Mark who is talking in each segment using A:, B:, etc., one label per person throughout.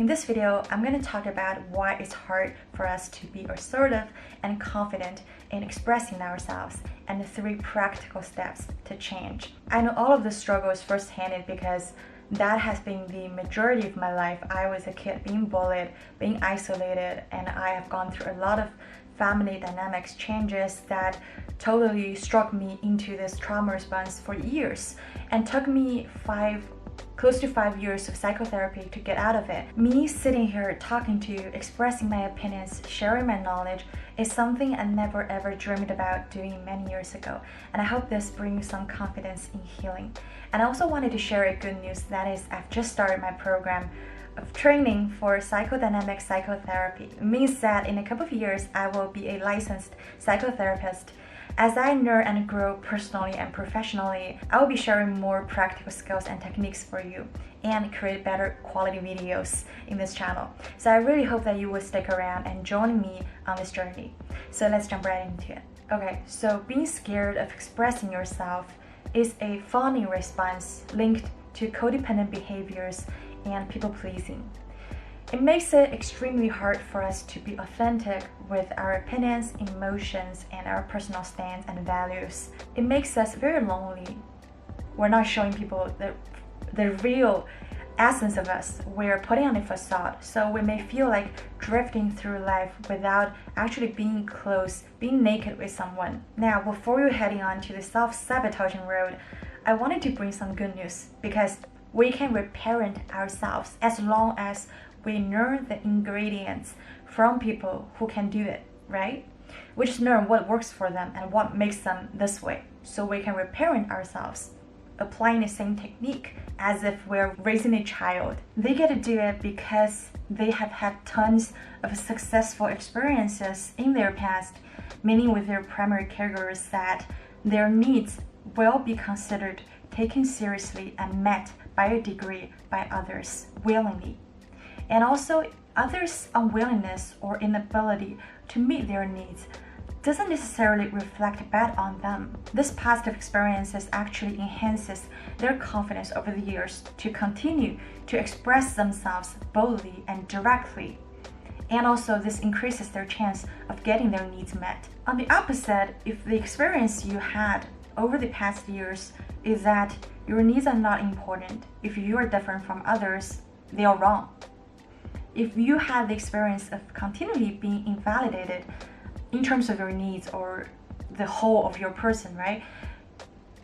A: In this video, I'm going to talk about why it's hard for us to be assertive and confident in expressing ourselves and the 3 practical steps to change. I know all of the struggles firsthand because that has been the majority of my life. I was a kid being bullied, being isolated, and I have gone through a lot of family dynamics changes that totally struck me into this trauma response for years and took me close to 5 years of psychotherapy to get out of it. Me sitting here talking to you, expressing my opinions, sharing my knowledge is something I never ever dreamed about doing many years ago, and I hope this brings some confidence in healing. And I also wanted to share a good news, that is I've just started my program of training for psychodynamic psychotherapy. It means that in a couple of years I will be a licensed psychotherapist. As I learn and grow personally and professionally, I will be sharing more practical skills and techniques for you and create better quality videos in this channel. So I really hope that you will stick around and join me on this journey. So let's jump right into it. Okay, so being scared of expressing yourself is a fawning response linked to codependent behaviors and people-pleasing. It makes it extremely hard for us to be authentic with our opinions, emotions, and our personal stance and values. It makes us very lonely. We're not showing people the real essence of us. We're putting on a facade, so we may feel like drifting through life without actually being close, being naked with someone. Now, before you're heading on to the self-sabotaging road, I wanted to bring some good news, because we can reparent ourselves as long as we learn the ingredients from people who can do it, right? We just learn what works for them and what makes them this way, so we can reparent ourselves, applying the same technique as if we're raising a child. They get to do it because they have had tons of successful experiences in their past, meaning with their primary caregivers, that their needs will be considered, taken seriously, and met by a degree by others willingly. And also, others' unwillingness or inability to meet their needs doesn't necessarily reflect bad on them. This positive experiences actually enhances their confidence over the years to continue to express themselves boldly and directly. And also, this increases their chance of getting their needs met. On the opposite, if the experience you had over the past years is that your needs are not important, if you are different from others, they are wrong. If you had the experience of continually being invalidated in terms of your needs or the whole of your person, right?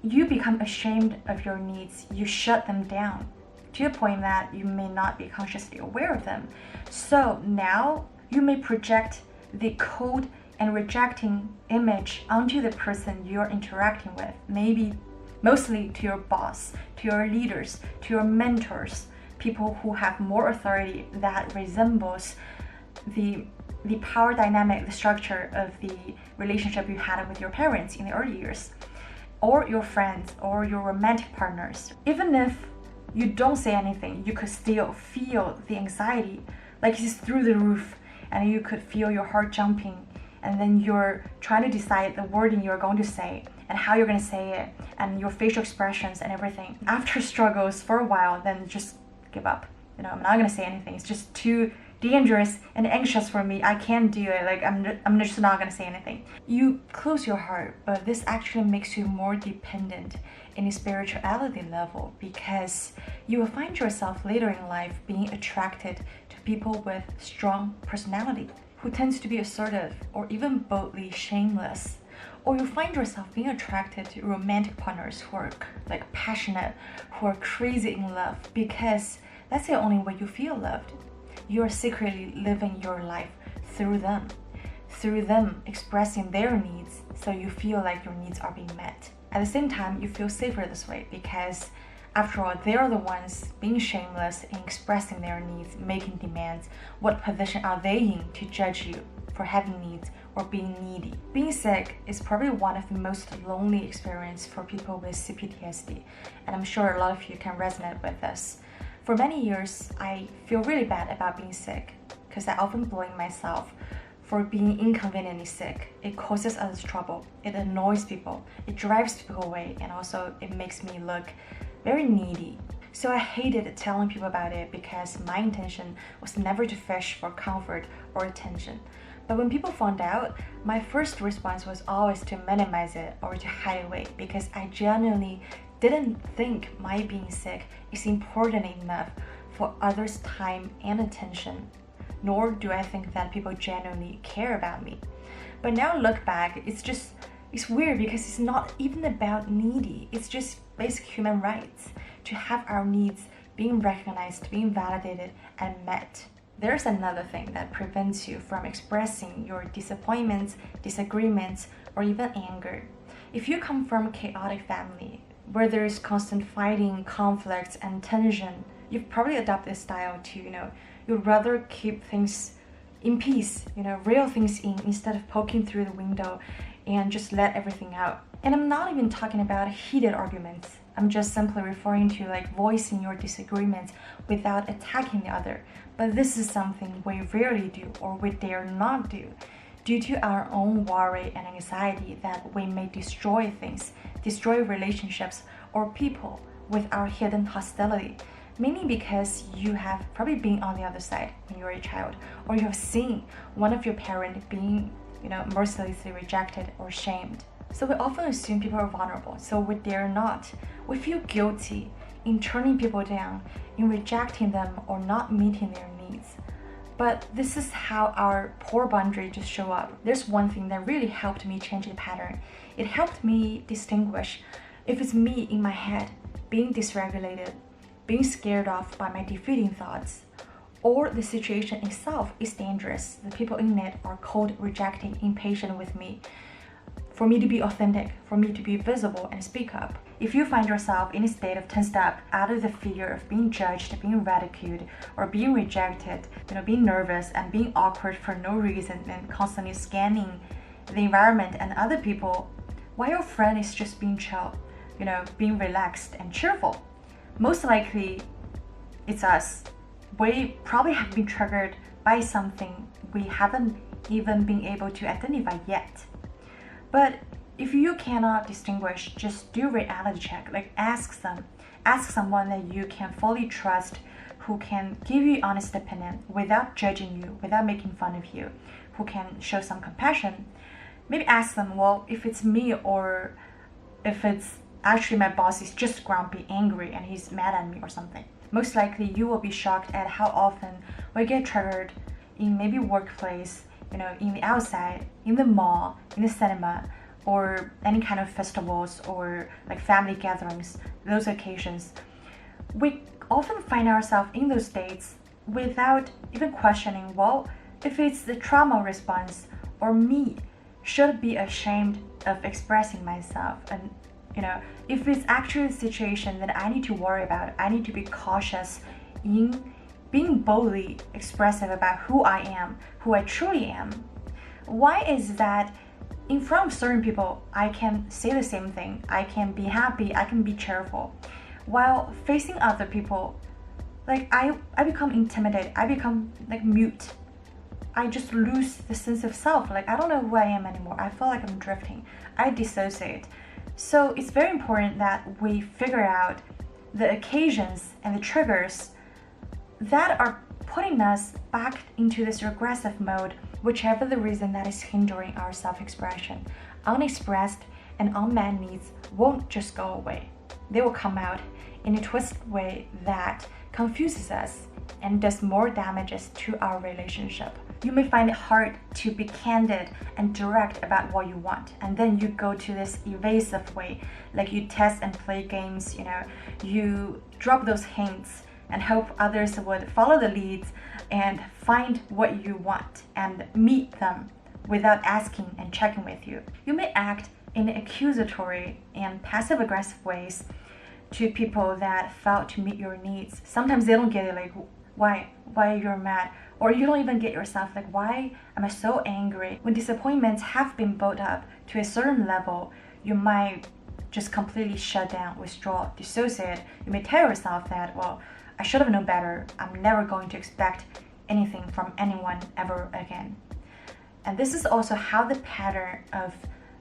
A: You become ashamed of your needs. You shut them down to the point that you may not be consciously aware of them. So now you may project the cold and rejecting image onto the person you're interacting with, maybe mostly to your boss, to your leaders, to your mentors, people who have more authority that resembles the power dynamic, the structure of the relationship you had with your parents in the early years, or your friends, or your romantic partners. Even if you don't say anything, you could still feel the anxiety, like it's through the roof, and you could feel your heart jumping, and then you're trying to decide the wording you're going to say and how you're going to say it, and your facial expressions and everything. After struggles for a while, then just give up. I'm not gonna say anything. It's just too dangerous and anxious for me. I can't do it. Like I'm just not gonna say anything. You close your heart, but this actually makes you more dependent in a spirituality level, because you will find yourself later in life being attracted to people with strong personality, who tends to be assertive or even boldly shameless. Or you find yourself being attracted to romantic partners who are like passionate, who are crazy in love, because that's the only way you feel loved. You are secretly living your life through them expressing their needs, so you feel like your needs are being met. At the same time, you feel safer this way, because after all, they are the ones being shameless in expressing their needs, making demands. What position are they in to judge you for having needs or being needy? Being sick is probably one of the most lonely experiences for people with c-ptsd, and I'm sure a lot of you can resonate with this. For many years, I feel really bad about being sick, because I often blame myself for being inconveniently sick. It causes others trouble, it annoys people, it drives people away, and also it makes me look very needy. So I hated telling people about it because my intention was never to fish for comfort or attention. But when people found out, my first response was always to minimize it or to hide away because I genuinely didn't think my being sick is important enough for others' time and attention, nor do I think that people genuinely care about me. But now look back, it's weird because it's not even about needy, it's just basic human rights to have our needs being recognized, being validated, and met. There's another thing that prevents you from expressing your disappointments, disagreements, or even anger. If you come from a chaotic family where there is constant fighting, conflicts, and tension, you've probably adopted this style to, you'd rather keep things in peace, real things in instead of poking through the window and just let everything out. And I'm not even talking about heated arguments. I'm just simply referring to voicing your disagreements without attacking the other. But this is something we rarely do or we dare not do due to our own worry and anxiety that we may destroy things, destroy relationships or people with our hidden hostility. Mainly because you have probably been on the other side when you were a child, or you have seen one of your parents being, mercilessly rejected or shamed. So we often assume people are vulnerable, so we dare not. We feel guilty in turning people down, in rejecting them or not meeting their needs. But this is how our poor boundaries just show up. There's one thing that really helped me change the pattern. It helped me distinguish if it's me in my head being dysregulated, being scared off by my defeating thoughts, or the situation itself is dangerous. The people in it are cold, rejecting, impatient with me. For me to be authentic, for me to be visible and speak up. If you find yourself in a state of tensed up out of the fear of being judged, being ridiculed, or being rejected, being nervous and being awkward for no reason and constantly scanning the environment and other people, while your friend is just being chill, being relaxed and cheerful, most likely it's us. We probably have been triggered by something we haven't even been able to identify yet. But if you cannot distinguish, just do a reality check. Ask someone that you can fully trust, who can give you honest opinion without judging you, without making fun of you, who can show some compassion. Maybe ask them, well, if it's me or if it's actually my boss is just grumpy, angry, and he's mad at me or something. Most likely you will be shocked at how often we get triggered in maybe workplace, in the outside, in the mall, in the cinema, or any kind of festivals or family gatherings, those occasions. We often find ourselves in those states without even questioning, well, if it's the trauma response or me should be ashamed of expressing myself. And if it's actually a situation that I need to worry about, I need to be cautious in being boldly expressive about who I am, who I truly am. Why is that in front of certain people, I can say the same thing, I can be happy, I can be cheerful, while facing other people, I become intimidated, I become mute. I just lose the sense of self, I don't know who I am anymore, I feel like I'm drifting, I dissociate. So it's very important that we figure out the occasions and the triggers that are putting us back into this regressive mode, whichever the reason that is hindering our self-expression. Unexpressed and unmet needs won't just go away. They will come out in a twisted way that confuses us and does more damages to our relationship. You may find it hard to be candid and direct about what you want, and then you go to this evasive way, you test and play games, you drop those hints and hope others would follow the leads and find what you want and meet them without asking and checking with you. You may act in accusatory and passive-aggressive ways to people that fail to meet your needs. Sometimes they don't get it, why you're mad, or you don't even get yourself, why am I so angry? When disappointments have been built up to a certain level, you might just completely shut down, withdraw, dissociate. You may tell yourself that, well, I should have known better. I'm never going to expect anything from anyone ever again. And this is also how the pattern of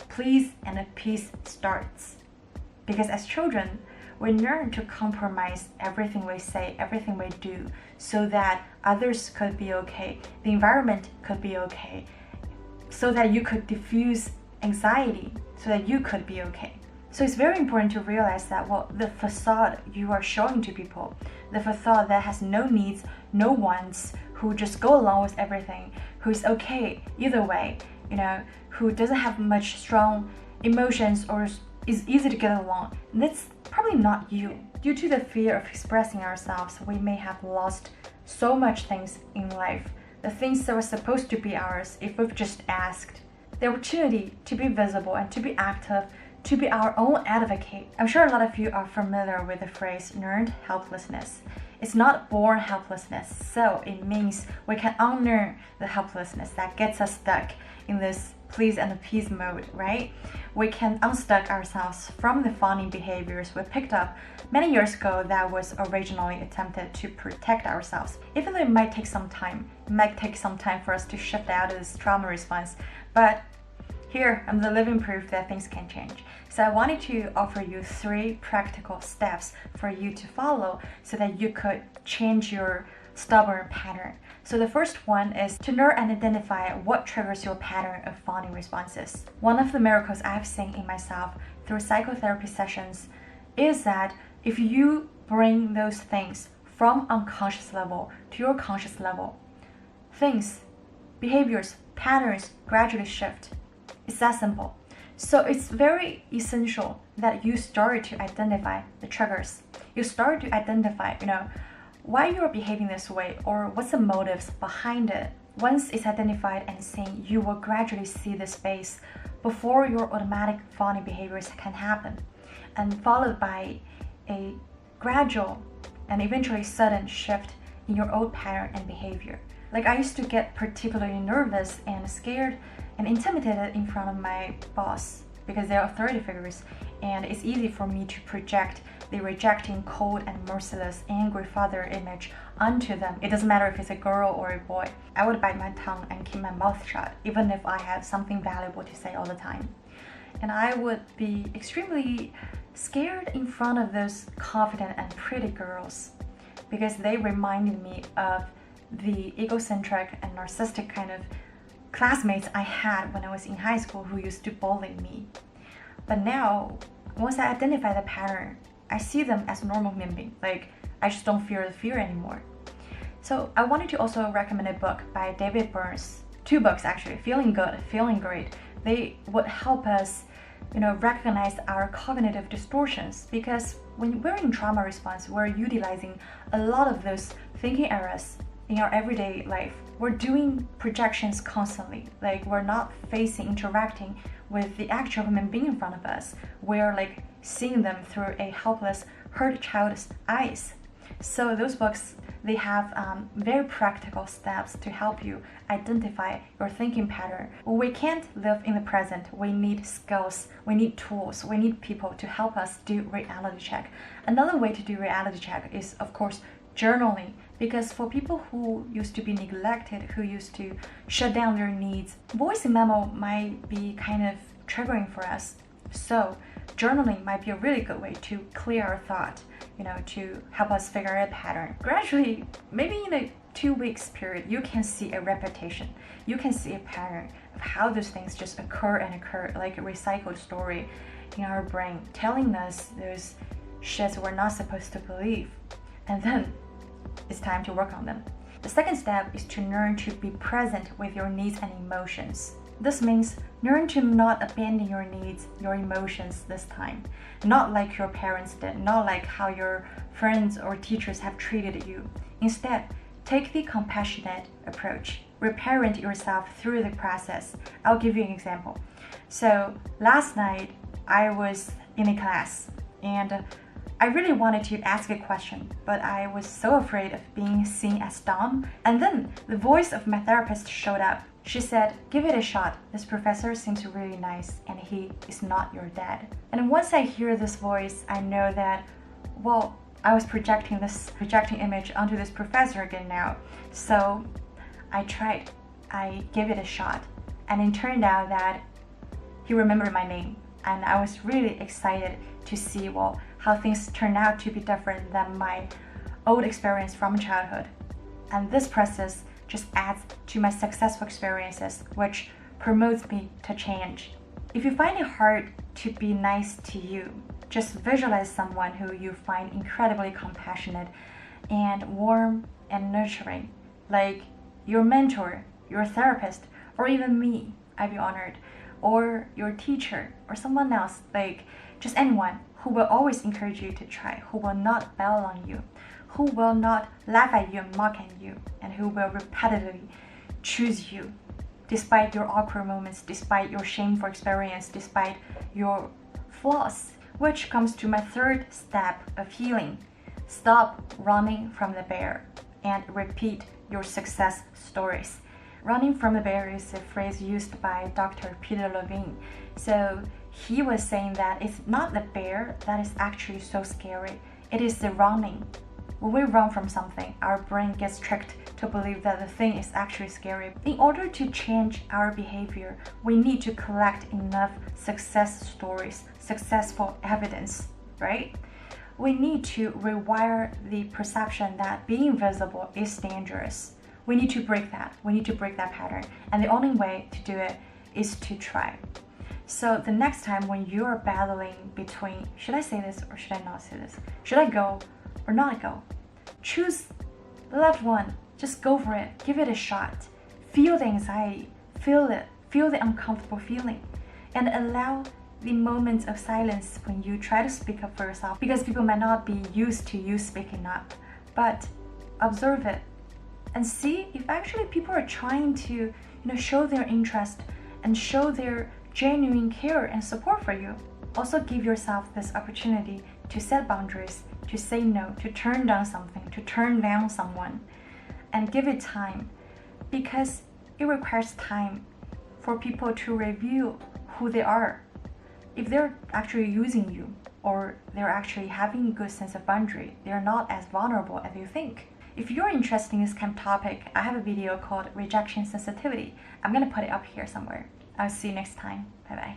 A: please and appease starts. Because as children, We learn to compromise everything we say, everything we do, so that others could be okay, the environment could be okay, so that you could diffuse anxiety, so that you could be okay. So it's very important to realize that, well, the facade you are showing to people, the facade that has no needs, no wants, who just go along with everything, who's okay either way, who doesn't have much strong emotions or is easy to get along, that's probably not you. Due to the fear of expressing ourselves, we may have lost so much things in life, the things that were supposed to be ours if we've just asked. The opportunity to be visible and to be active, to be our own advocate. I'm sure a lot of you are familiar with the phrase learned helplessness. It's not born helplessness, so it means we can unlearn the helplessness that gets us stuck in this please and appease mode, right? We can unstuck ourselves from the fawning behaviors we picked up many years ago that was originally attempted to protect ourselves. Even though it might take some time, for us to shift out of this trauma response, but here, I'm the living proof that things can change. So I wanted to offer you 3 practical steps for you to follow so that you could change your stubborn pattern. So the first one is to learn and identify what triggers your pattern of fawning responses. One of the miracles I've seen in myself through psychotherapy sessions is that if you bring those things from unconscious level to your conscious level, things, behaviors, patterns gradually shift. It's that simple. So it's very essential that you start to identify the triggers. You start to identify, why you're behaving this way or what's the motives behind it. Once it's identified and seen, you will gradually see the space before your automatic fawning behaviors can happen, and followed by a gradual and eventually sudden shift in your old pattern and behavior. Like I used to get particularly nervous and scared and intimidated in front of my boss because they're authority figures, and it's easy for me to project the rejecting, cold, and merciless, angry father image onto them. It doesn't matter if it's a girl or a boy. I would bite my tongue and keep my mouth shut, even if I have something valuable to say all the time. And I would be extremely scared in front of those confident and pretty girls because they reminded me of the egocentric and narcissistic kind of classmates I had when I was in high school who used to bully me. But now, once I identify the pattern, I see them as normal human beings. Like, I just don't fear the fear anymore. So I wanted to also recommend a book by David Burns. 2 books actually, Feeling Good, Feeling Great. They would help us, recognize our cognitive distortions, because when we're in trauma response, we're utilizing a lot of those thinking errors in our everyday life. We're doing projections constantly. Like, we're not interacting with the actual human being in front of us. We're like seeing them through a helpless, hurt child's eyes. So those books, they have very practical steps to help you identify your thinking pattern. We can't live in the present. We need skills, we need tools, we need people to help us do reality check. Another way to do reality check is, of course, journaling, because for people who used to be neglected, who used to shut down their needs, voice memo might be kind of triggering for us. So journaling might be a really good way to clear our thought, to help us figure out a pattern. Gradually, maybe in a 2 weeks period, you can see a repetition. You can see a pattern of how those things just occur, like a recycled story in our brain, telling us those shits we're not supposed to believe. And then it's time to work on them. The second step is to learn to be present with your needs and emotions. This means learn to not abandon your needs, your emotions this time. Not like your parents did, not like how your friends or teachers have treated you. Instead, take the compassionate approach. Reparent yourself through the process. I'll give you an example. So last night, I was in a class and I really wanted to ask a question, but I was so afraid of being seen as dumb. And then the voice of my therapist showed up. She said, "Give it a shot. This professor seems really nice and he is not your dad." And once I hear this voice, I know that, well, I was projecting image onto this professor again now. So I tried. I gave it a shot. And it turned out that he remembered my name. And I was really excited to see, well, how things turn out to be different than my old experience from childhood. And this process just adds to my successful experiences, which promotes me to change. If you find it hard to be nice to you, just visualize someone who you find incredibly compassionate and warm and nurturing, like your mentor, your therapist, or even me, I'd be honored, or your teacher, or someone else, like just anyone who will always encourage you to try, who will not bail on you, who will not laugh at you and mock at you, and who will repetitively choose you despite your awkward moments, despite your shameful experience, despite your flaws. Which comes to my third step of healing. Stop running from the bear and repeat your success stories. Running from the bear is a phrase used by Dr. Peter Levine. So he was saying that it's not the bear that is actually so scary, it is the running. When we run from something, our brain gets tricked to believe that the thing is actually scary. In order to change our behavior, we need to collect enough success stories, successful evidence, right? We need to rewire the perception that being visible is dangerous. We need to break that. We need to break that pattern. And the only way to do it is to try. So the next time when you're battling between, should I say this or should I not say this? Should I go or not go? Choose the left one. Just go for it. Give it a shot. Feel the anxiety. Feel it. Feel the uncomfortable feeling. And allow the moments of silence when you try to speak up for yourself, because people might not be used to you speaking up. But observe it and see if actually people are trying to, show their interest and show their genuine care and support for you. Also give yourself this opportunity to set boundaries, to say no, to turn down something, to turn down someone, and give it time, because it requires time for people to review who they are. If they're actually using you, or they're actually having a good sense of boundary, they're not as vulnerable as you think. If you're interested in this kind of topic, I have a video called Rejection Sensitivity. I'm gonna put it up here somewhere. I'll see you next time. Bye bye.